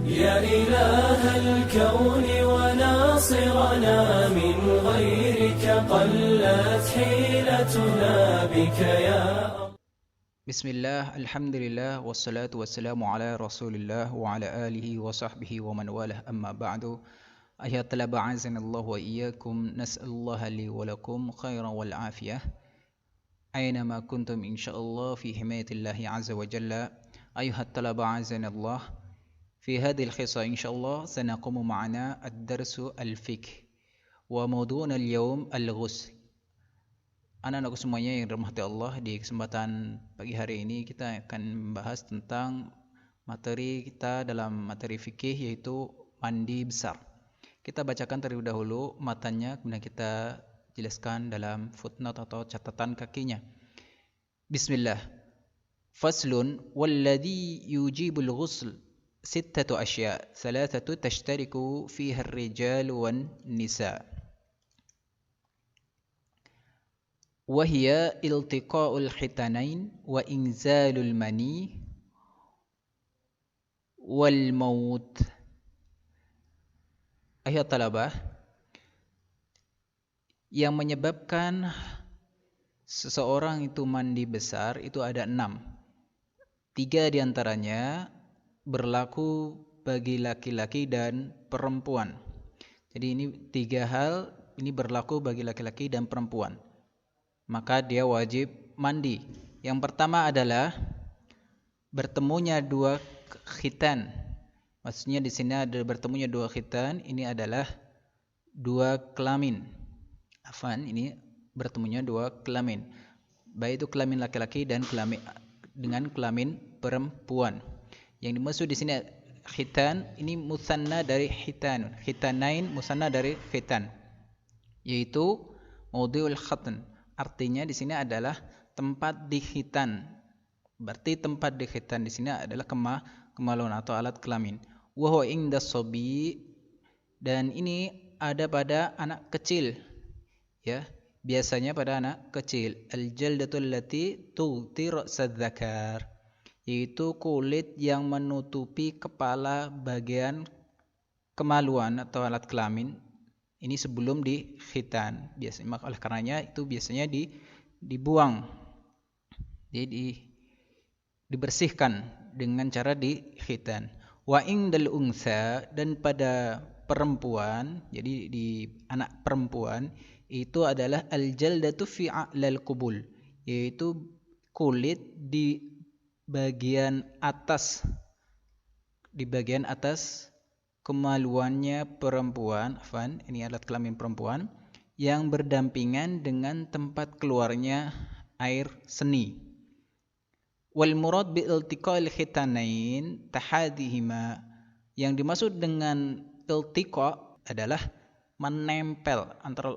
يا إله الكون وناصرنا من غيرك قلت حيلتنا بك يا Bismillah, alhamdulillah, wassalatu wassalamu ala rasulillah wa ala alihi wa sahbihi wa man walah amma ba'du. Ayat talaba azanallahu wa iyyakum, nas'alullaha li wa lakum khairan wal afiyah aynama kuntum insyaallah fi himayatillahi azza wa jalla. Ayuhat talaba azanallah, fi hadhihi al-khissa insyaallah sanaqumu ma'ana ad-darsu al-fiqh wa mawdu'una al-yawm al-ghusl. Anak-anakku semuanya yang dirahmati Allah, di kesempatan pagi hari ini kita akan membahas tentang materi kita dalam materi fikih, yaitu mandi besar. Kita bacakan terlebih dahulu matanya, kemudian kita jelaskan dalam footnote atau catatan kakinya. Bismillah. Faslun, walladhi yujibul ghusl sittatu asya, thalathatu tashtariku fiha ar-rijal wan nisa. وهي التقاء الختانين وإنزال المني والموت. Ayat talabah, yang menyebabkan seseorang itu mandi besar itu ada 6. 3 diantaranya berlaku bagi laki-laki dan perempuan. Jadi ini 3 hal ini berlaku bagi laki-laki dan perempuan, maka dia wajib mandi. Yang pertama adalah bertemunya 2 khitan. Maksudnya di sini ada bertemunya 2 khitan, ini adalah 2 kelamin. Ini bertemunya 2 kelamin. Baik itu kelamin laki-laki dan kelamin perempuan. Yang dimaksud di sini khitan ini musanna dari khitanun. Khitanain musanna dari khitan, yaitu maudhi'ul khatan. Artinya di sini adalah tempat dikhitan. Berarti tempat dikhitan di sini adalah kemaluan atau alat kelamin. Wa huwa inda sobi, dan ini ada pada anak kecil. Ya, biasanya pada anak kecil. Al-jaldatul lati tughti ra'sad dzakar, yaitu kulit yang menutupi kepala bagian kemaluan atau alat kelamin. Ini sebelum dikhitan. Biasanya, maka oleh karenanya itu biasanya dibuang. Jadi dibersihkan dengan cara dikhitan. Wa indal unsa, dan pada perempuan, jadi di anak perempuan itu adalah al-jaldatu fi a'lal qubul, yaitu kulit di bagian atas kemaluannya perempuan, ini alat kelamin perempuan yang berdampingan dengan tempat keluarnya air seni. Wal murad bi iltiqa'il khitanain tahadihima, yang dimaksud dengan iltiqa adalah menempel antara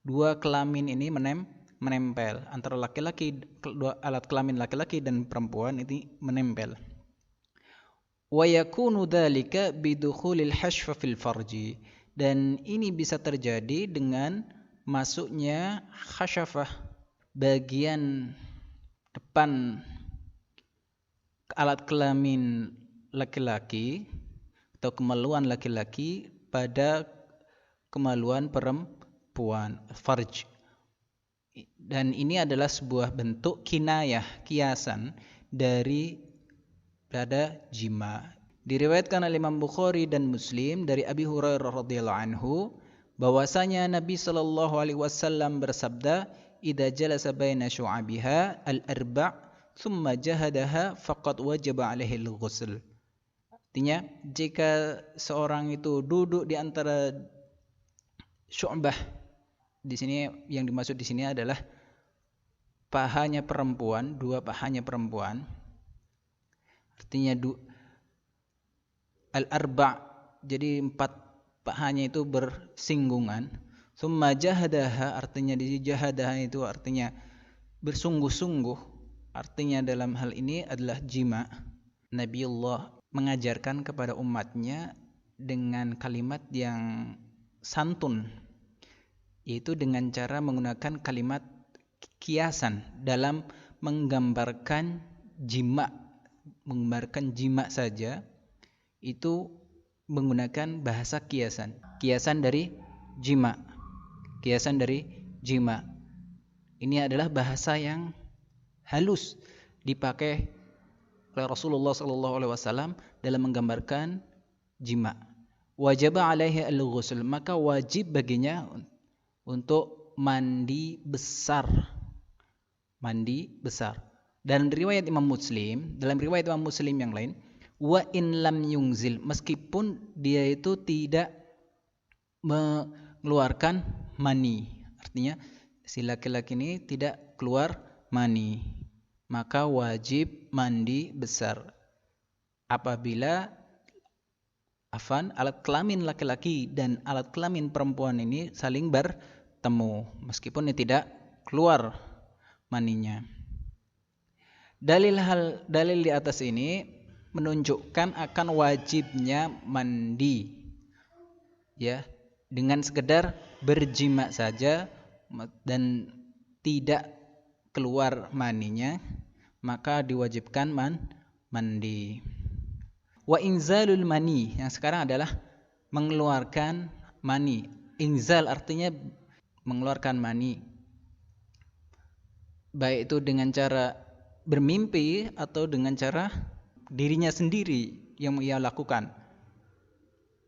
2 kelamin ini, menempel antara laki-laki, 2 alat kelamin laki-laki dan perempuan ini menempel. Wa yakunu dzalika bidukhulil hashfa fil farji, dan ini bisa terjadi dengan masuknya khasyafah, bagian depan alat kelamin laki-laki atau kemaluan laki-laki pada kemaluan perempuan, farj. Dan ini adalah sebuah bentuk kinayah, kiasan dari pada jima. Diriwayatkan oleh Imam Bukhari dan Muslim dari Abi Hurairah radhiyallahu anhu bahwasanya Nabi sallallahu alaihi wasallam bersabda, "Idza jalasa baina syu'abiha al-arba' thumma jahadaha faqad wajaba 'alaihi al-ghusl." Artinya, jika seorang itu duduk di antara syu'bah, di sini yang dimaksud di sini adalah pahanya perempuan, 2 pahanya perempuan. Artinya al-arba', jadi 4 pahanya itu bersinggungan. Summa jahadaha, artinya di jahadaha itu artinya bersungguh-sungguh. Artinya dalam hal ini adalah jima. Nabiullah mengajarkan kepada umatnya dengan kalimat yang santun, yaitu dengan cara menggunakan kalimat kiasan dalam menggambarkan jima saja itu menggunakan bahasa kiasan. Kiasan dari jima. Kiasan dari jima. Ini adalah bahasa yang halus dipakai oleh Rasulullah SAW dalam menggambarkan jima. Wajib alaihi al-ghusl, maka wajib baginya untuk mandi besar. Mandi besar. Dan riwayat Imam Muslim, dalam riwayat Imam Muslim yang lain, wa in lam yungzil, meskipun dia itu tidak mengeluarkan mani. Artinya si laki-laki ini tidak keluar mani, maka wajib mandi besar. Apabila alat kelamin laki-laki dan alat kelamin perempuan ini saling bertemu, meskipun ini tidak keluar maninya. Dalil di atas ini menunjukkan akan wajibnya mandi, ya, dengan sekedar berjima saja dan tidak keluar maninya, maka diwajibkan mandi. Wa inzalul mani, yang sekarang adalah mengeluarkan mani. Inzal artinya mengeluarkan mani, baik itu dengan cara bermimpi atau dengan cara dirinya sendiri yang ia lakukan.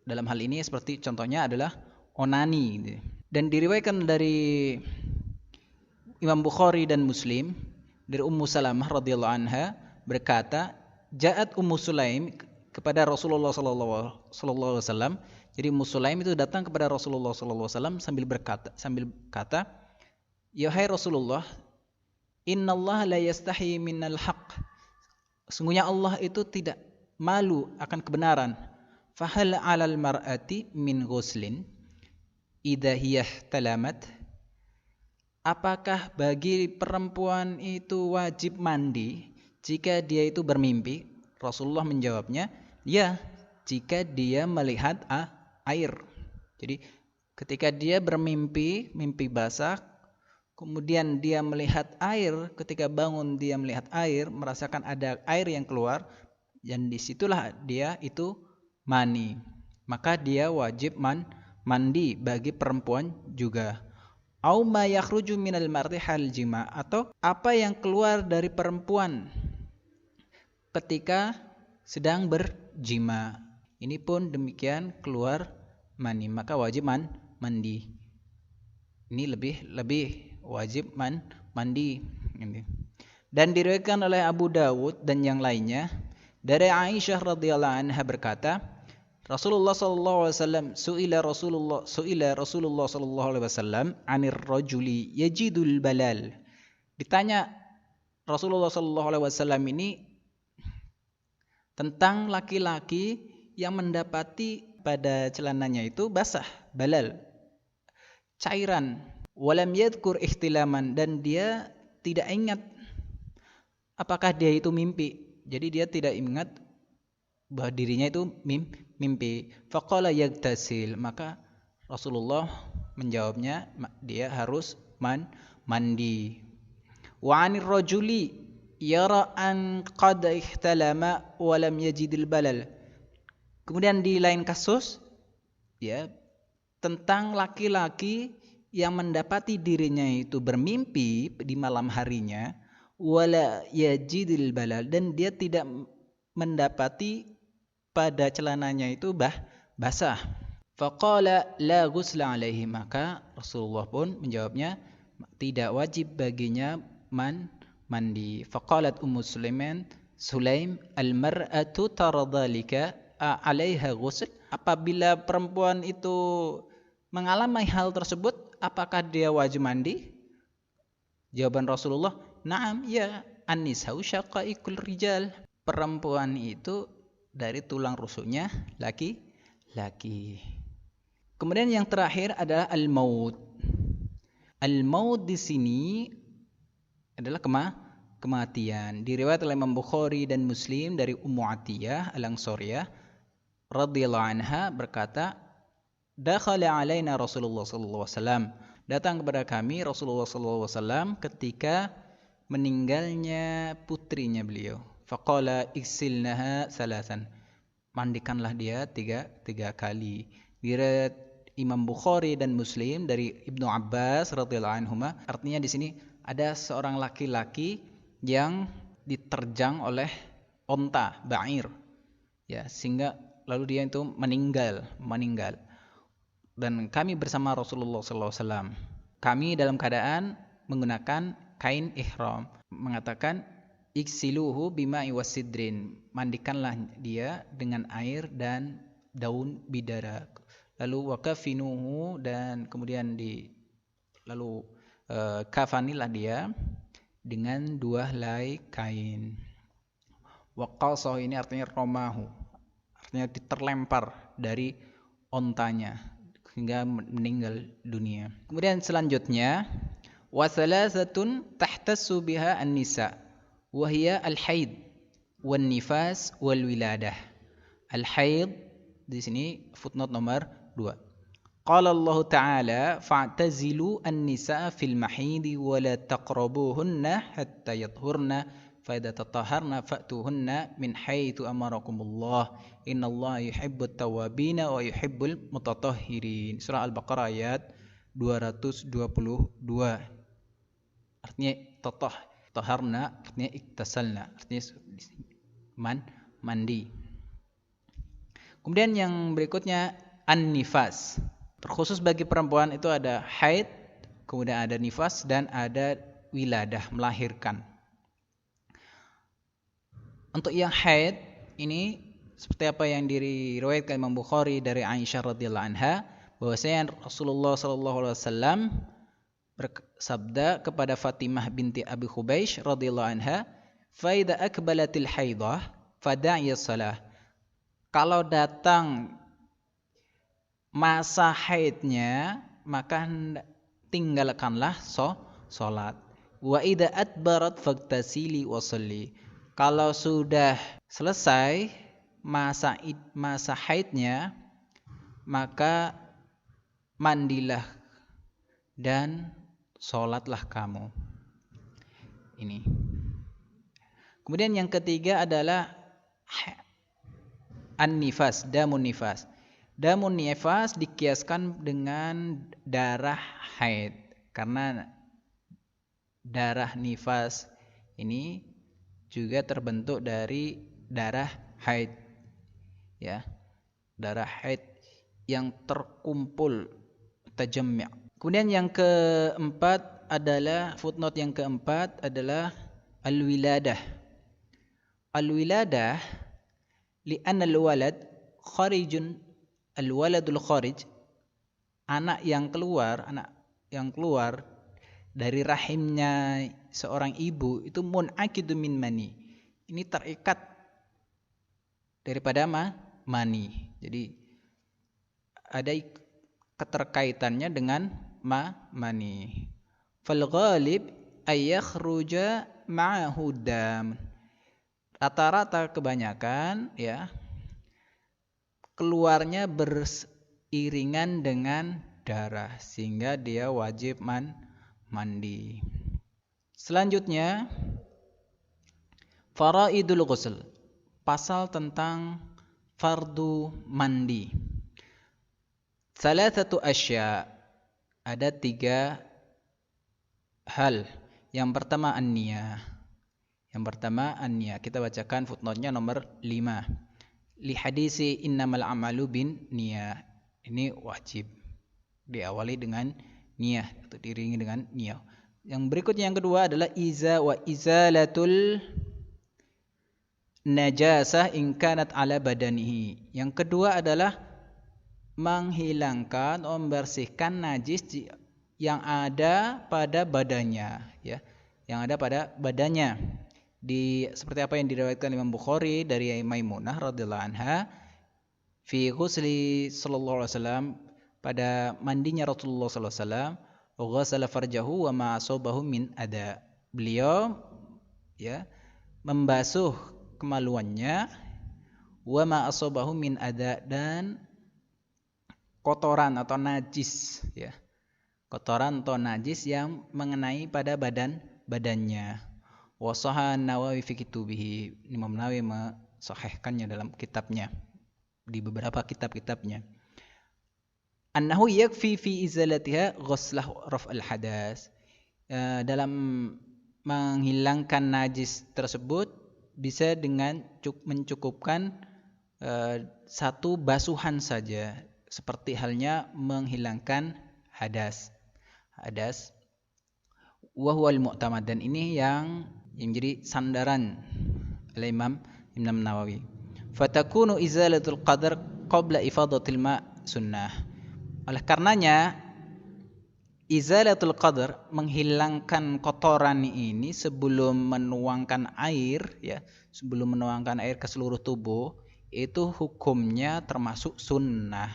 Dalam hal ini seperti contohnya adalah onani. Dan diriwayatkan dari Imam Bukhari dan Muslim dari Ummu Salamah radhiyallahu anha berkata, ja'at Ummu Sulaim kepada Rasulullah sallallahu alaihi wasallam. Jadi Ummu Sulaim itu datang kepada Rasulullah sallallahu alaihi wasallam sambil kata, ya hai Rasulullah, innallaha la yastahi minal haqq. Sungguhnya Allah itu tidak malu akan kebenaran. Fahal 'alal mar'ati min ghuslin idza hiya talamat? Apakah bagi perempuan itu wajib mandi jika dia itu bermimpi? Rasulullah menjawabnya, ya, jika dia melihat air. Jadi ketika dia bermimpi, mimpi basah, kemudian dia melihat air, ketika bangun dia melihat air, merasakan ada air yang keluar, dan disitulah dia itu mani. Maka dia wajib mandi bagi perempuan juga. Au ma yakhruju minal mar'i hal jima, atau apa yang keluar dari perempuan ketika sedang berjima. Ini pun demikian keluar mani, maka wajib mandi. Ini lebih wajib mandi. Dan diriwayatkan oleh Abu Dawud dan yang lainnya dari Aisyah radhiyallahu anha berkata, Rasulullah sallallahu alaihi wasallam suila Rasulullah sallallahu alaihi wasallam 'anir rajuli yajidul balal. Ditanya Rasulullah sallallahu alaihi wasallam ini tentang laki-laki yang mendapati pada celananya itu basah, balal, cairan. Walam yadhkur ihtilaman, dan dia tidak ingat apakah dia itu mimpi. Jadi dia tidak ingat bahwa dirinya itu mimpi. Faqala yagtasil, maka Rasulullah menjawabnya dia harus mandi. Wa 'anir rajuli yara an qad ihtalama wa lam yajidil balal. Kemudian di lain kasus, ya, tentang laki-laki yang mendapati dirinya itu bermimpi di malam harinya, wala yajidil balal, dan dia tidak mendapati pada celananya itu basah. Faqala la ghusla alaihi, maka Rasulullah pun menjawabnya tidak wajib baginya mandi. Faqalat Ummu Sulaim al-mar'atu taradhalika alaiha ghusl. Apabila perempuan itu mengalami hal tersebut, apakah dia wajib mandi? Jawaban Rasulullah, na'am, ya, an-nisa'u syaqaiqul rijal. Perempuan itu dari tulang rusuknya laki-laki. Kemudian yang terakhir adalah al-maut. Al-maut di sini adalah kematian. Diriwayat oleh Imam Bukhari dan Muslim dari Ummu Atiyah al-Ansariyah radhiyallahu anha berkata, dakhala alaina Rasulullah sallallahu alaihi wasallam. Datang kepada kami Rasulullah sallallahu alaihi wasallam ketika meninggalnya putrinya beliau. Faqala iksilnaha salasan. mandikanlah dia tiga kali. Riwayat Imam Bukhari dan Muslim dari Ibnu Abbas radhiyallahu anhuma, artinya di sini ada seorang laki-laki yang diterjang oleh onta ba'ir, ya, sehingga lalu dia itu meninggal. Dan kami bersama Rasulullah SAW, kami dalam keadaan menggunakan kain ihram, mengatakan iksiluhu bima'i wasidrin, mandikanlah dia dengan air dan daun bidara. Lalu wakafinuhu, dan kemudian kafanilah dia dengan 2 helai kain. Waqasahu ini artinya romahu, artinya terlempar dari ontanya hingga meninggal dunia. Kemudian selanjutnya wa thalathatun tahtassu biha an-nisa wa hiya al-haid wan nifas wal wiladah. Al-haid di sini footnote nomor 2. Qala Allah Ta'ala fa'tazilu an-nisaa fil mahidi wa la taqrabuhunna hatta yadhhurna fa idza tatahharna fa'tuhunna min haitsu amarakumullah innallaha yuhibbut tawwabina wa yuhibbul mutatahhirin. Surah Al-Baqarah ayat 222. Artinya taharna artinya iktasalna, artinya mandi. Kemudian yang berikutnya an-nifas. Terkhusus bagi perempuan itu ada haid, kemudian ada nifas, dan ada wiladah, melahirkan. Untuk yang haid ini seperti apa yang diriwayatkan Imam Bukhari dari Aisyah radhiyallahu anha, bahwasanya Rasulullah sallallahu alaihi wasallam bersabda kepada Fatimah binti Abi Hubaysh radhiyallahu anha, "Fa idza akbalatil haidah fada'i shalah." Kalau datang masa haidnya, maka tinggalkanlah sholat. Wa idza adbarat fagtasili wa sholli. Kalau sudah selesai masa haidnya, maka mandilah dan sholatlah kamu. Ini. Kemudian yang ketiga adalah an-nifas, damun nifas. Damun nifas dikiaskan dengan darah haid, karena darah nifas ini juga terbentuk dari darah haid, ya, darah haid yang terkumpul tajammi'. Kemudian yang keempat adalah footnote yang keempat adalah al-wiladah. Al-wiladah li'anna al-walad kharijun, al-waladul kharij, anak yang keluar dari rahimnya seorang ibu itu mun'aqidu min mani. Ini terikat daripada mani. Jadi ada keterkaitannya dengan mani. Fal ghalib ay yakhruja ma'ahu dam. Rata-rata kebanyakan, ya, keluarnya beriringan dengan darah, sehingga dia wajib mandi. Selanjutnya faraidul ghusl, pasal tentang fardu mandi. Salasatu asya, ada 3 hal. Yang pertama an-niyah. Kita bacakan footnote-nya nomor 5. Li hadisi innamal amalu bin niyah. Ini wajib diawali dengan niyah atau diiringi dengan niyah. Yang berikutnya yang kedua adalah izalatul najasah in kanat ala badanihi. Yang kedua adalah menghilangkan, membersihkan najis yang ada pada badannya, ya, yang ada pada badannya. Seperti apa yang diriwayatkan Imam Bukhari dari Maimunah radhiyallahu anha, fi ghusli sallallahu alaihi wasallam, pada mandinya Rasulullah sallallahu alaihi wasallam, ghassala farjahu wa ma asabahu min ada. Beliau, ya, membasuh kemaluannya, wa ma asabahu min ada, dan kotoran atau najis, ya, kotoran atau najis yang mengenai pada badannya. Wa sahha Nawawi fi kitubihi, Imam Nawawi mensahihkannya dalam kitabnya. di beberapa kitab-kitabnya. Annahu yakfi fi izalatiha ghuslah raf'al hadas. Dalam menghilangkan najis tersebut bisa dengan mencukupkan satu basuhan saja, seperti halnya menghilangkan hadas. Wa huwal mu'tamad, dan ini yang menjadi sandaran oleh Imam Nawawi. Fatakunu izalatul qadar qabla ifadatil ma' sunnah. Oleh karenanya izalatul qadar, menghilangkan kotoran ini sebelum menuangkan air, ya, sebelum menuangkan air ke seluruh tubuh, itu hukumnya termasuk sunnah,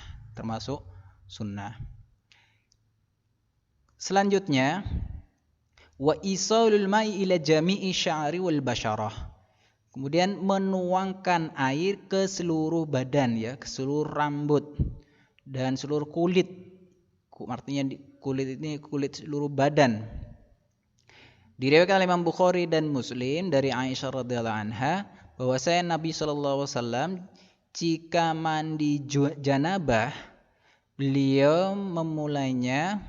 Selanjutnya, wa isalul ma'i ila jami'i sya'ri wal basyarah. Kemudian menuangkan air ke seluruh badan, ya, ke seluruh rambut dan seluruh kulit. Artinya kulit ini kulit seluruh badan. Diriwayatkan oleh Imam Bukhari dan Muslim dari Aisyah radhiyallahu anha bahwasanya Nabi sallallahu alaihi wasallam jika mandi janabah, beliau memulainya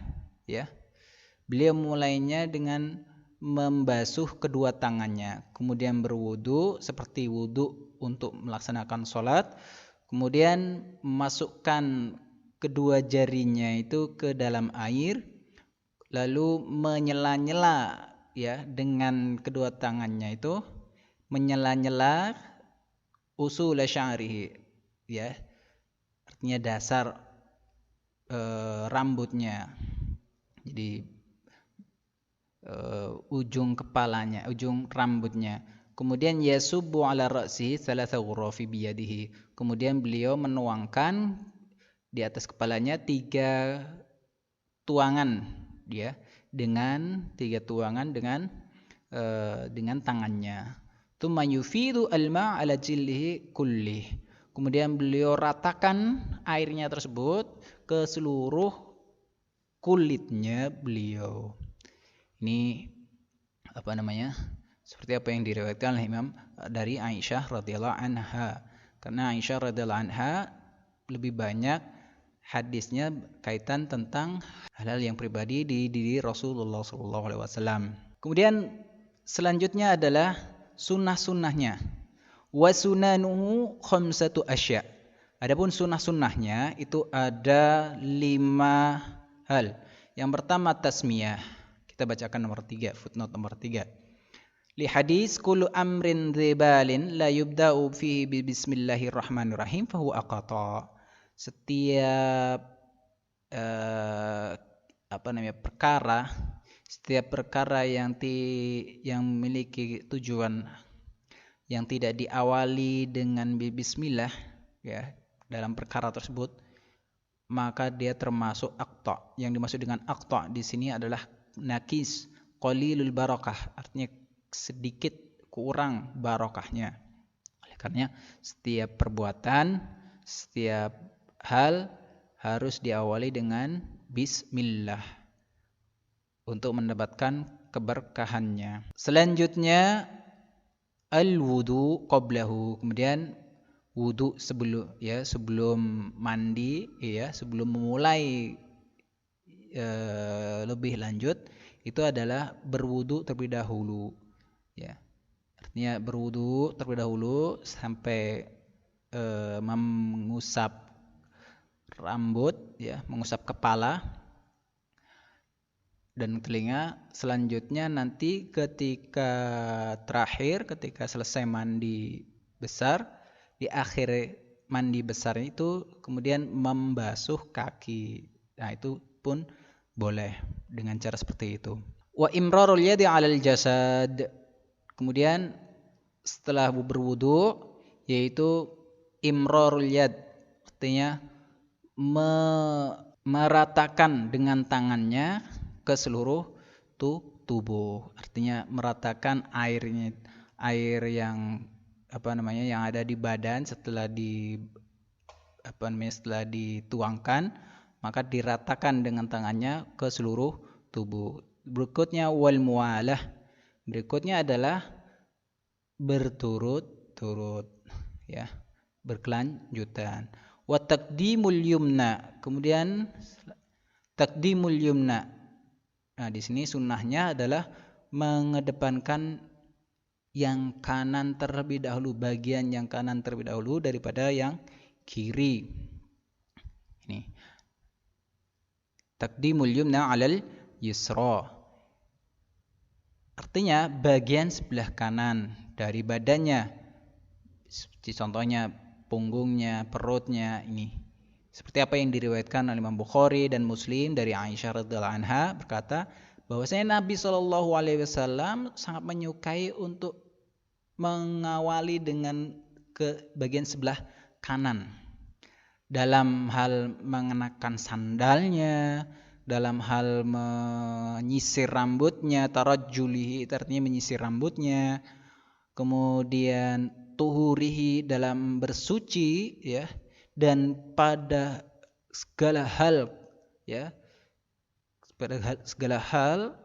dengan membasuh kedua tangannya, kemudian berwudu seperti wudu untuk melaksanakan sholat, kemudian memasukkan kedua jarinya itu ke dalam air, lalu menyela-nyela, ya, dengan kedua tangannya itu menyela-nyela usul sya'rihi, ya, artinya dasar rambutnya, jadi ujung kepalanya, ujung rambutnya. Kemudian yasubbu ala ra'sihi thalatha ghurafi biyadihi. Kemudian beliau menuangkan di atas kepalanya 3 tuangan, ya, dengan 3 tuangan dengan tangannya. Tsumma yufidu al-ma' ala jildihi kullih. Kemudian beliau ratakan airnya tersebut ke seluruh kulitnya beliau. Ini seperti apa yang diriwayatkan oleh Imam dari Aisyah radhiyallahu anha. Karena Aisyah radhiyallahu anha lebih banyak hadisnya kaitan tentang hal-hal yang pribadi di diri Rasulullah SAW. Kemudian selanjutnya adalah sunnah-sunnahnya. Wa sunanuhu khamsatu asya. Adapun sunnah-sunnahnya itu ada 5 hal. Yang pertama tasmiyah. Kita bacakan nomor 3, footnote nomor 3. Li hadis kullu amrin dzibalin la yubda'u fihi bi bismillahirrahmanirrahim fa huwa aqata. Setiap perkara yang memiliki tujuan yang tidak diawali dengan bismillah, ya, dalam perkara tersebut, maka dia termasuk aqta. Yang dimaksud dengan aqta di sini adalah nakis, qalilul barakah, artinya sedikit kurang barokahnya. Oleh karenanya setiap perbuatan, setiap hal harus diawali dengan bismillah untuk mendapatkan keberkahannya. Selanjutnya al-wudu qablahu. Kemudian wudu sebelum mandi, ya, sebelum memulai lebih lanjut, itu adalah berwudu terlebih dahulu, ya. Artinya berwudu terlebih dahulu sampai mengusap rambut, ya, mengusap kepala dan telinga. Selanjutnya nanti ketika selesai mandi besar, di akhir mandi besar itu kemudian membasuh kaki. Nah, itu pun boleh dengan cara seperti itu. Wa imrarul yadi 'alal jasad. Kemudian setelah berwudu, yaitu imrarul yad, artinya meratakan dengan tangannya ke seluruh tubuh. Artinya meratakan air yang yang ada di badan setelah dituangkan, maka diratakan dengan tangannya ke seluruh tubuh. Berikutnya wal muwalah. Berikutnya adalah berturut-turut, ya. berkelanjutan. Wa taqdimul yumna, kemudian taqdimul yumna. Nah, di sini sunnahnya adalah mengedepankan yang kanan terlebih dahulu, bagian yang kanan terlebih dahulu daripada yang kiri. Ini. Taqdimul yumna 'alal yusra. Artinya bagian sebelah kanan dari badannya. Seperti contohnya punggungnya, perutnya ini. Seperti apa yang diriwayatkan oleh Imam Bukhari dan Muslim dari Aisyah radhiyallahu anha berkata bahwasanya Nabi Shallallahu alaihi wasallam sangat menyukai untuk mengawali dengan ke bagian sebelah kanan. Dalam hal mengenakan sandalnya, dalam hal menyisir rambutnya, tarajjulihi artinya menyisir rambutnya, kemudian tuhurihi dalam bersuci ya, dan pada segala hal ya, pada segala hal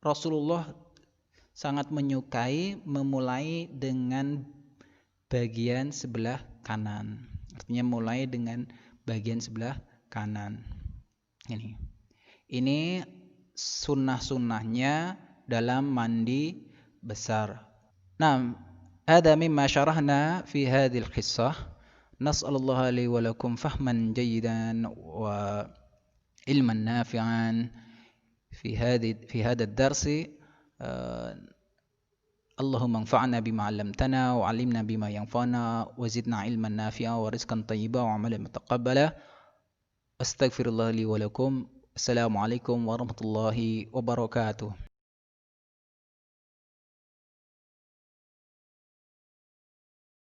Rasulullah sangat menyukai memulai dengan bagian sebelah kanan. Artinya mulai dengan bagian sebelah kanan. Ini sunnah-sunnahnya dalam mandi besar. Nah, هذا مما شرحنا في هذه القصة. نسأل الله لي ولكم فهما جيدا وعلما نافعا في هذا الدرس. اللهم انفعنا بما علمتنا وعلمنا بما ينفعنا وزدنا علما نافعا ورزقا طيبا وعملا متقبلا. أستغفر الله لي ولكم. السلام عليكم ورحمة الله وبركاته.